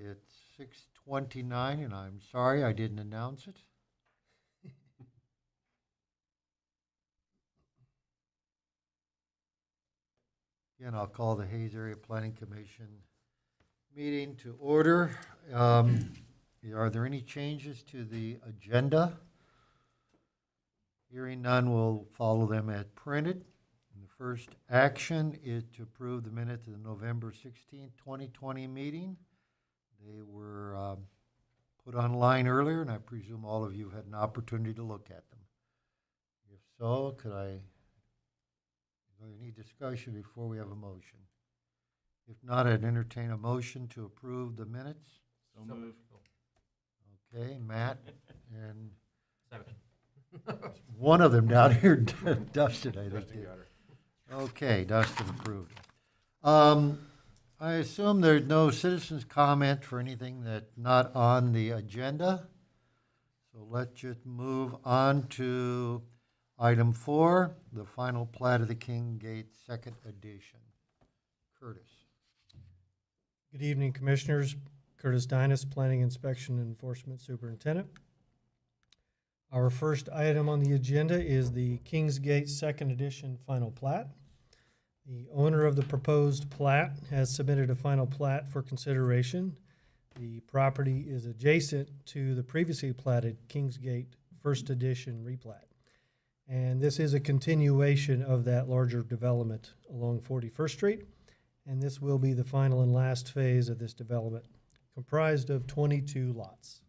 It's 6:29, and I'm sorry I didn't announce it. Again, I'll call the Hayes Area Planning Commission meeting to order. Are there any changes to the agenda? Hearing none, we'll follow them as printed. And the first action is to approve the minutes of the November 16th, 2020 meeting. They were put online earlier, and I presume all of you had an opportunity to look at them. If so, is there any discussion before we have a motion? If not, I'd entertain a motion to approve the minutes. So moved. Okay, Matt, and Second. one of them down here, Dustin, I think. Okay, Dustin approved. I assume there's no citizens' comment for anything that's not on the agenda. So let's just move on to item 4, the final plat of the King Gate Second Edition. Curtis. Good evening, Commissioners. Curtis Dinas, Planning Inspection and Enforcement Superintendent. Our first item on the agenda is the Kingsgate Second Edition Final Plat. The owner of the proposed plat has submitted a final plat for consideration. The property is adjacent to the previously platted Kingsgate First Edition replat. And this is a continuation of that larger development along 41st Street. And this will be the final and last phase of this development, comprised of 22 lots.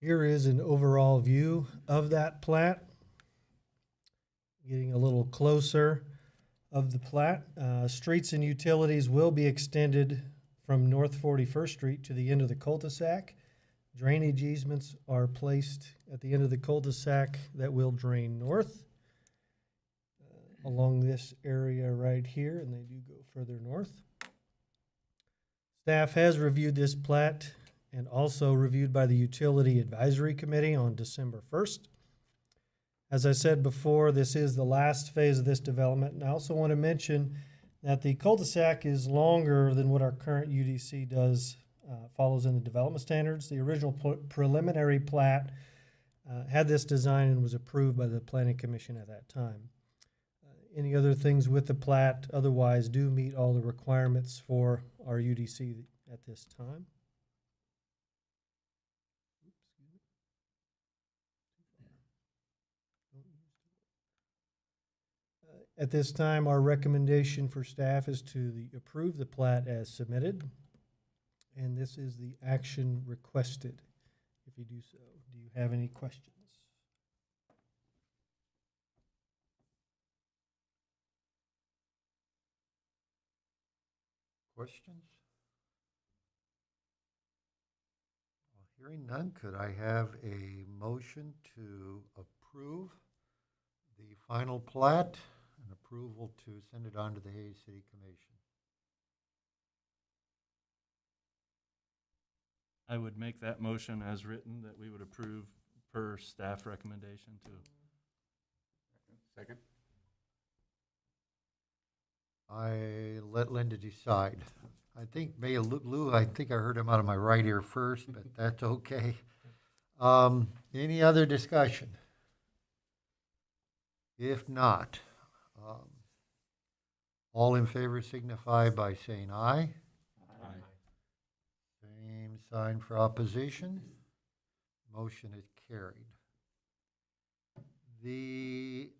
Here is an overall view of that plat. Getting a little closer of the plat. Streets and utilities will be extended from North 41st Street to the end of the cul-de-sac. Drainage easements are placed at the end of the cul-de-sac that will drain north along this area right here, and they do go further north. Staff has reviewed this plat and also reviewed by the Utility Advisory Committee on December 1st. As I said before, this is the last phase of this development, and I also want to mention that the cul-de-sac is longer than what our current UDC does, follows in the development standards. The original preliminary plat had this design and was approved by the Planning Commission at that time. Any other things with the plat otherwise do meet all the requirements for our UDC at this time. At this time, our recommendation for staff is to approve the plat as submitted, and this is the action requested. If you do so, do you have any questions? Questions? Well, hearing none, could I have a motion to approve the final plat and approval to send it on to the Hayes City Commission? I would make that motion as written, that we would approve per staff recommendation to. Second. I let Linda decide. I think Lou, I think I heard him out of my right ear first, but that's okay. Any other discussion? If not, all in favor signify by saying aye. Aye. Same sign for opposition. Motion is carried. The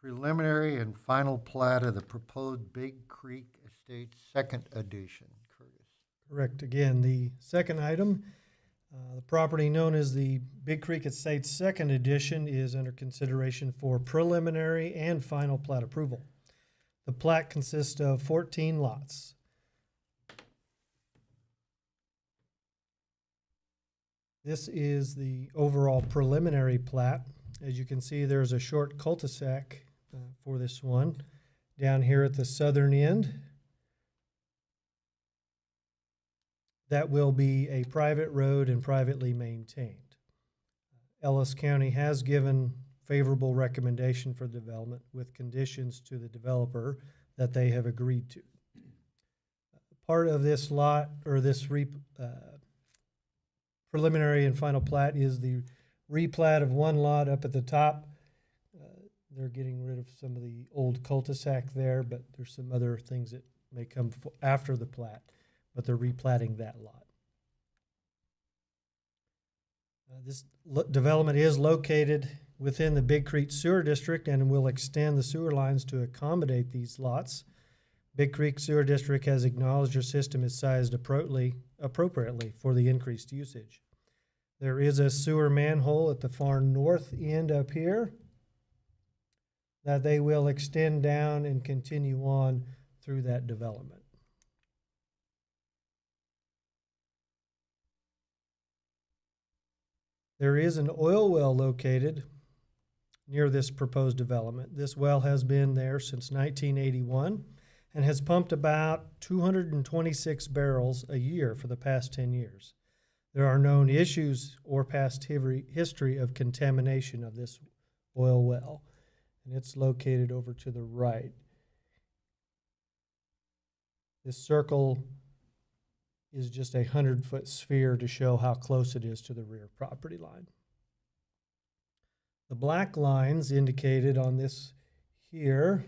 preliminary and final plat of the proposed Big Creek Estates Second Edition. Curtis. Correct. Again, the second item, the property known as the Big Creek Estates Second Edition is under consideration for preliminary and final plat approval. The plat consists of 14 lots. This is the overall preliminary plat. As you can see, there's a short cul-de-sac for this one down here at the southern end. That will be a private road and privately maintained. Ellis County has given favorable recommendation for development with conditions to the developer that they have agreed to. part of this lot, or this preliminary and final plat, is the replat of one lot up at the top. They're getting rid of some of the old cul-de-sac there, but there's some other things that may come after the plat, but they're replatting that lot. This development is located within the Big Creek Sewer District and will extend the sewer lines to accommodate these lots. Big Creek Sewer District has acknowledged your system is sized appropriately for the increased usage. There is a sewer manhole at the far north end up here that they will extend down and continue on through that development. There is an oil well located near this proposed development. This well has been there since 1981 and has pumped about 226 barrels a year for the past 10 years. There are known issues or past history of contamination of this oil well, and it's located over to the right. This circle is just a 100-foot sphere to show how close it is to the rear property line. The black lines indicated on this here,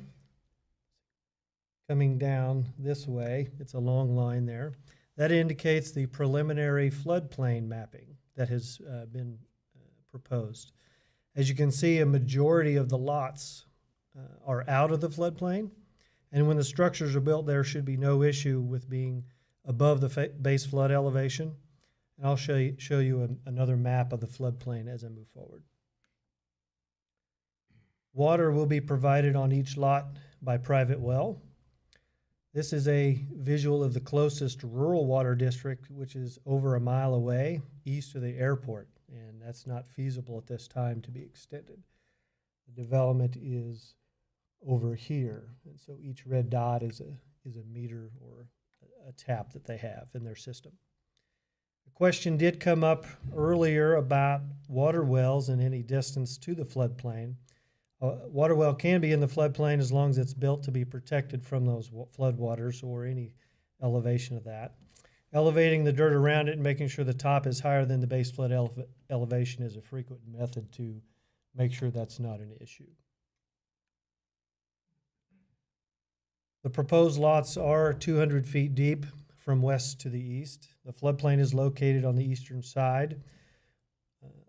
coming down this way, it's a long line there, that indicates the preliminary floodplain mapping that has been proposed. As you can see, a majority of the lots are out of the floodplain, and when the structures are built, there should be no issue with being above the base flood elevation. And I'll show you another map of the floodplain as I move forward. Water will be provided on each lot by private well. This is a visual of the closest rural water district, which is over a mile away east of the airport, and that's not feasible at this time to be extended. The development is over here, and so each red dot is a meter or a tap that they have in their system. The question did come up earlier about water wells and any distance to the floodplain. Water well can be in the floodplain as long as it's built to be protected from those floodwaters or any elevation of that. Elevating the dirt around it and making sure the top is higher than the base flood elevation is a frequent method to make sure that's not an issue. The proposed lots are 200 feet deep from west to the east. The floodplain is located on the eastern side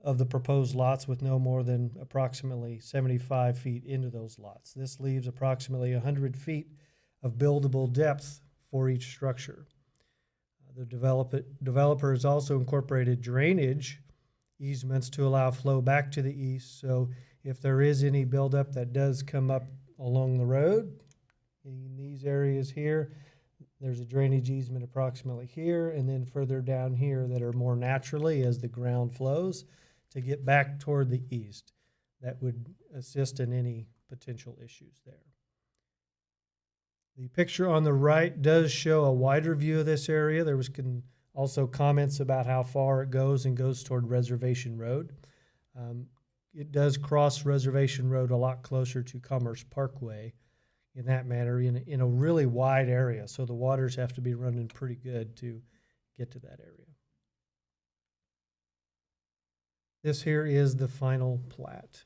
of the proposed lots with no more than approximately 75 feet into those lots. This leaves approximately 100 feet of buildable depth for each structure. The developer has also incorporated drainage easements to allow flow back to the east. So if there is any buildup that does come up along the road, in these areas here, there's a drainage easement approximately here, and then further down here that are more naturally as the ground flows to get back toward the east. That would assist in any potential issues there. The picture on the right does show a wider view of this area. There was also comments about how far it goes and goes toward Reservation Road. It does cross Reservation Road a lot closer to Commerce Parkway in that manner, in a really wide area. So the waters have to be running pretty good to get to that area. This here is the final plat.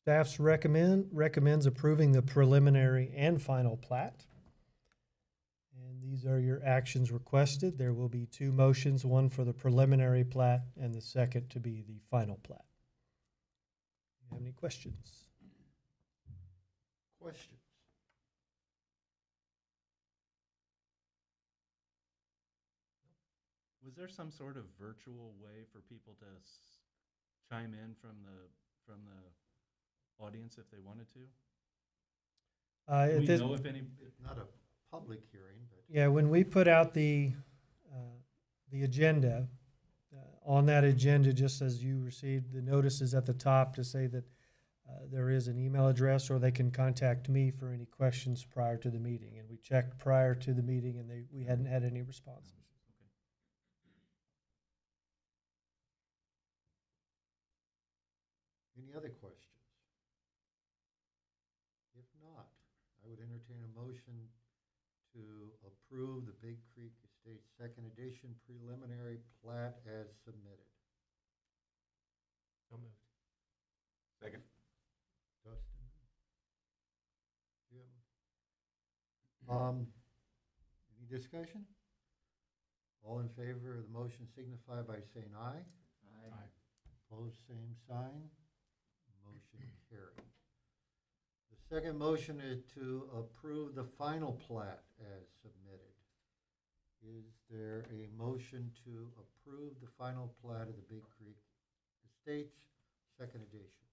Staff's recommends approving the preliminary and final plat. And these are your actions requested. There will be two motions, one for the preliminary plat and the second to be the final plat. Do you have any questions? Questions? Was there some sort of virtual way for people to chime in from the audience if they wanted to? Do we know if any? Not a public hearing, but Yeah, when we put out the agenda, on that agenda, just as you received the notices at the top to say that there is an email address, or they can contact me for any questions prior to the meeting. And we checked prior to the meeting, and we hadn't had any responses. any other questions? motion to approve the Big Creek Estates Second Edition preliminary plat as submitted? So moved. Second. Dustin? Jim? Any discussion? All in favor of the motion signify by saying aye. Aye. Opposed, same sign. Motion carried. The second motion is to approve the final plat as submitted. Is there a motion to approve the final plat of the Big Creek Estates Second Edition?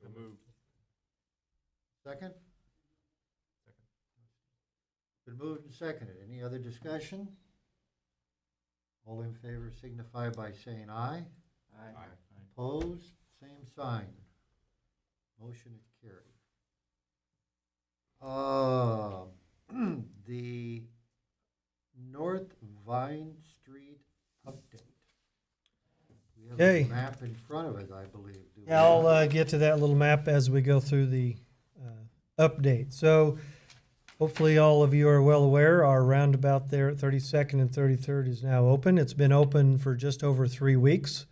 So moved. Second? Second. Been moved and seconded. Any other discussion? All in favor signify by saying aye. Aye. Opposed, same sign. Motion is carried. The North Vine Street update. We have Okay. a map in front of us, I believe. do we Yeah, I'll not? get to that little map as we go through the update. So hopefully all of you are well aware, our roundabout there at 32nd and 33rd is now open. It's been open for just over 3 weeks,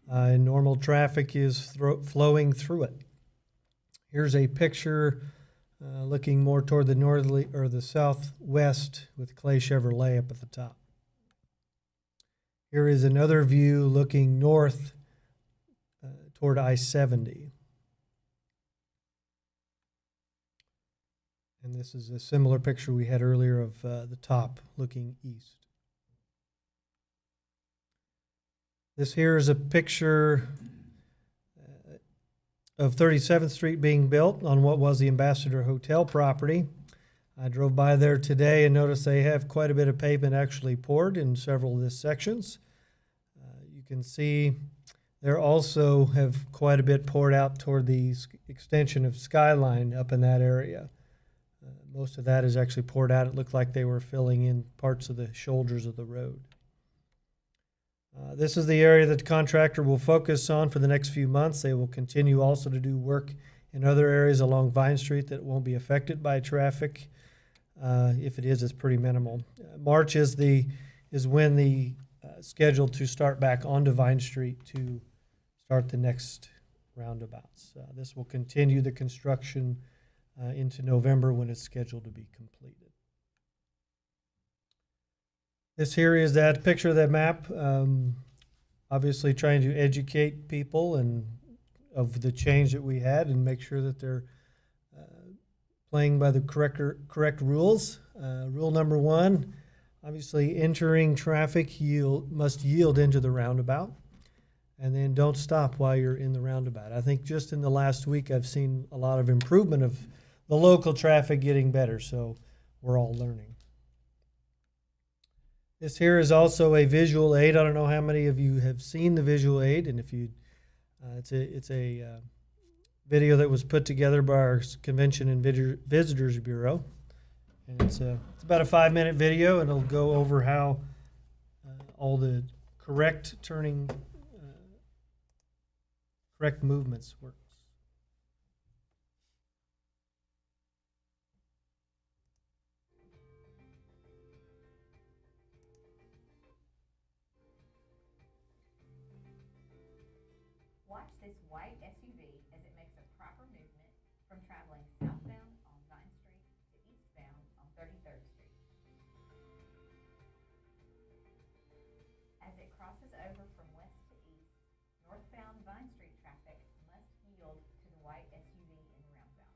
and normal traffic is flowing through it. Here's a picture looking more toward the northerly or the southwest with Clay Chevrolet up at the top. Here is another view looking north toward I-70. And this is a similar picture we had earlier of the top looking east. This here is a picture of 37th Street being built on what was the Ambassador Hotel property. I drove by there today and noticed they have quite a bit of pavement actually poured in several of the sections. You can see they also have quite a bit poured out toward the extension of Skyline up in that area. Most of that is actually poured out. It looked like they were filling in parts of the shoulders of the road. This is the area that the contractor will focus on for the next few months. They will continue also to do work in other areas along Vine Street that won't be affected by traffic. If it is, it's pretty minimal. March is when the scheduled to start back onto Vine Street to start the next roundabouts. This will continue the construction into November when it's scheduled to be completed. This here is that picture of that map, obviously trying to educate people and of the change that we had and make sure that they're playing by the correct rules. Rule number 1, obviously entering traffic must yield into the roundabout, and then don't stop while you're in the roundabout. I think just in the last week I've seen a lot of improvement of the local traffic getting better, so we're all learning. This here is also a visual aid. I don't know how many of you have seen the visual aid, and if you, it's a video that was put together by our Convention and Visitors Bureau, and it's about a 5-minute video, and it'll go over how all the correct turning, correct movements work. Watch this white SUV as it makes a proper movement from traveling southbound on Vine Street to eastbound on 33rd Street. As it crosses over from west to east, northbound Vine Street traffic must yield to the white SUV in the roundabout.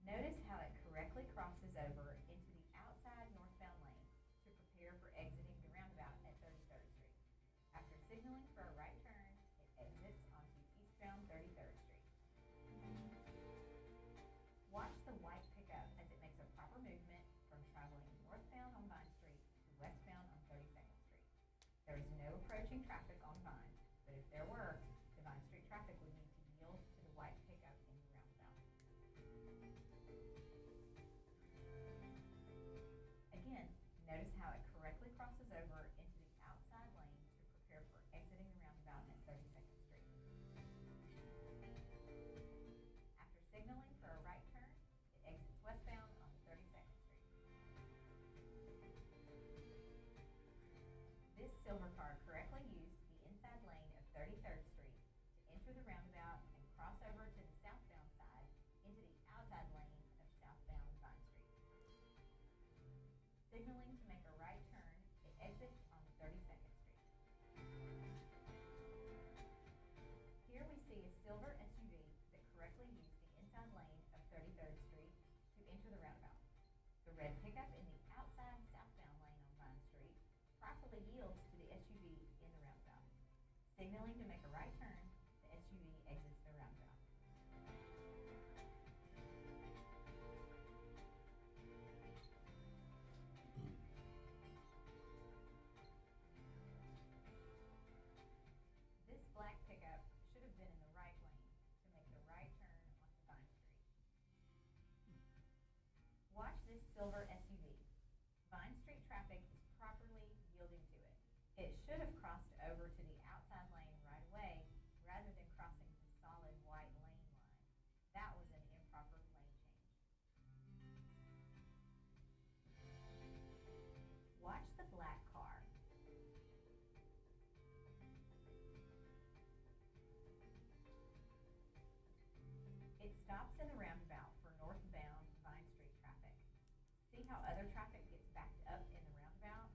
Notice how it correctly crosses over into the outside northbound lane to prepare for exiting the roundabout at 33rd Street. After signaling for a right turn, it exits onto eastbound 33rd Street. Watch the white pickup as it makes a proper movement from traveling northbound on Vine Street to westbound on 32nd Street. There is no approaching traffic on Vine, but if there were, the Vine Street traffic would need to yield to the white pickup in the roundabout. Again, notice how it correctly crosses over into the outside lane to prepare for exiting the roundabout at 32nd Street. After signaling for a right turn, it exits westbound onto 32nd correctly yields to the SUV in the roundabout. Signaling to make a right turn, the SUV exits the roundabout. This black pickup should have been in the right lane to make the right turn onto Vine Street. Watch this silver SUV. Vine Street traffic is properly yielding to it. It should have crossed over to the outside lane right away rather than crossing the solid white lane line. That was an improper lane change. Watch the black car. It stops in the roundabout for northbound Vine Street traffic. See how other traffic gets backed up in the roundabout?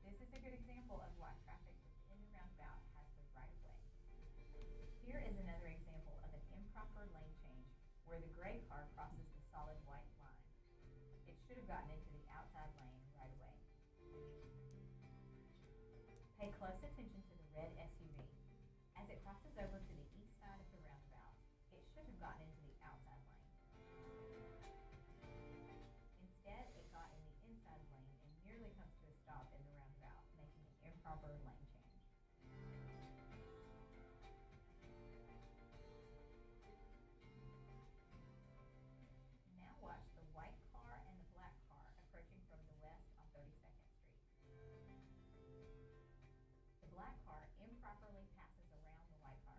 This is a good example of why traffic within the roundabout has the right of way. Here is another example of an improper lane change where the gray car crosses the solid white line. It should have gotten into the outside lane right away. Pay close attention to the red SUV. As it crosses over to the east side of the roundabout, it should have gotten into the outside lane. Instead, it got in the inside lane and nearly comes to a stop in the roundabout, making an improper lane change. Now watch the white car and the black car approaching from the west on 32nd Street. The black car improperly passes around the white car.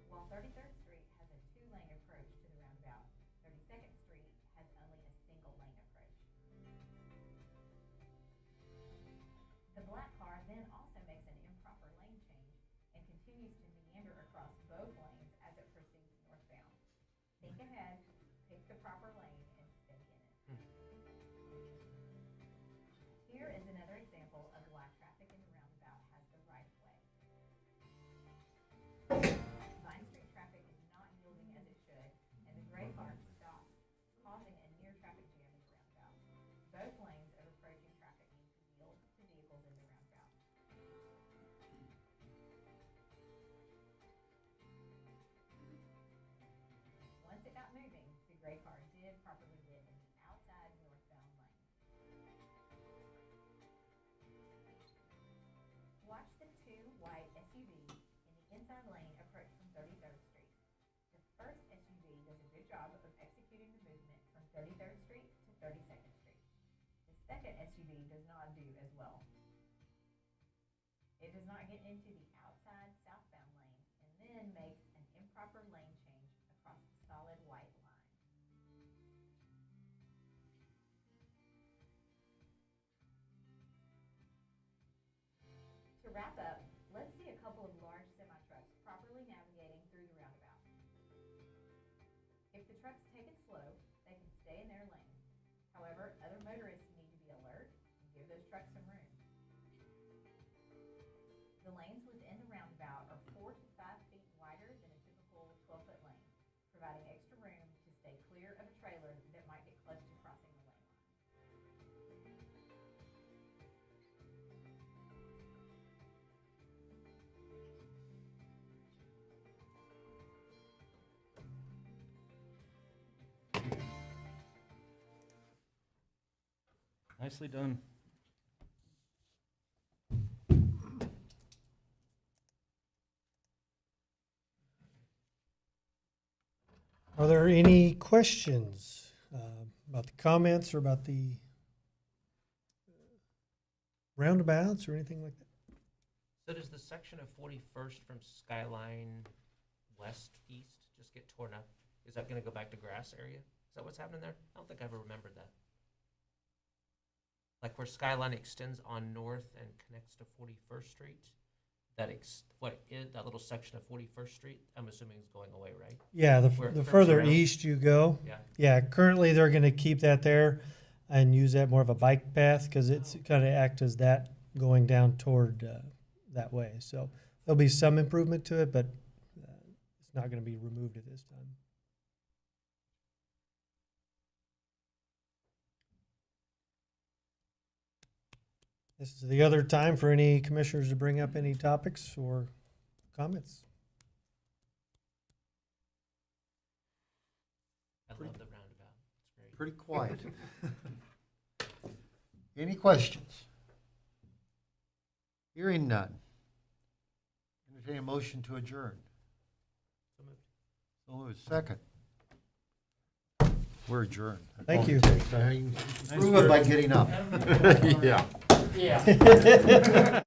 While 33rd Street has a two-lane approach to the roundabout, 32nd Street has only a single lane approach. The black car then also makes an improper lane change and continues to meander across both lanes as it proceeds northbound. Think ahead, pick the proper lane, and stay in it. Here is another example of why traffic in the roundabout has the right of way. Vine Street traffic is not yielding as it should, and the gray car stops, causing a near traffic jam in the roundabout. Both lanes of approaching traffic need to yield to vehicles in the roundabout. Once it got moving, the gray car did properly get in the outside northbound lane. Watch the two white SUVs in the inside lane approach from 33rd Street. The first SUV does a good job of executing the movement from 33rd Street to 32nd Street. The second SUV does not do as well. It does not get into the outside southbound lane and then makes an improper lane change across the solid white line. To wrap up, let's see a couple of large semi-trucks properly navigating through the roundabout. If the trucks take it slow, they can stay in their lane. However, other motorists need to be alert and give those trucks some room. The lanes within the roundabout are 4 to 5 feet wider than a typical 12-foot lane, providing extra room to stay clear of a trailer that might get close to crossing the lane line. Nicely done. Are there any questions about the comments or about the roundabouts or anything like that? So does the section of 41st from Skyline west east just get torn up? Is that going to go back to grass area? Is that what's happening there? I don't think I ever remembered that. Like where Skyline extends on north and connects to 41st Street, that little section of 41st Street, I'm assuming is going away, right? Yeah, the Where- further around? east you go. Yeah. Yeah, currently they're going to keep that there and use that more of a bike path because it's kind of act as that going down toward that way. So there'll be some improvement to it, but it's not going to be removed at this time. This is the other time for any commissioners to bring up any topics or comments. I love the roundabout. It's great. Pretty quiet. Any questions? Hearing none. Entertain a motion to adjourn. So moved. So moved. Second. We're adjourned. Thank you. Prove it by getting up. Yeah. Yeah.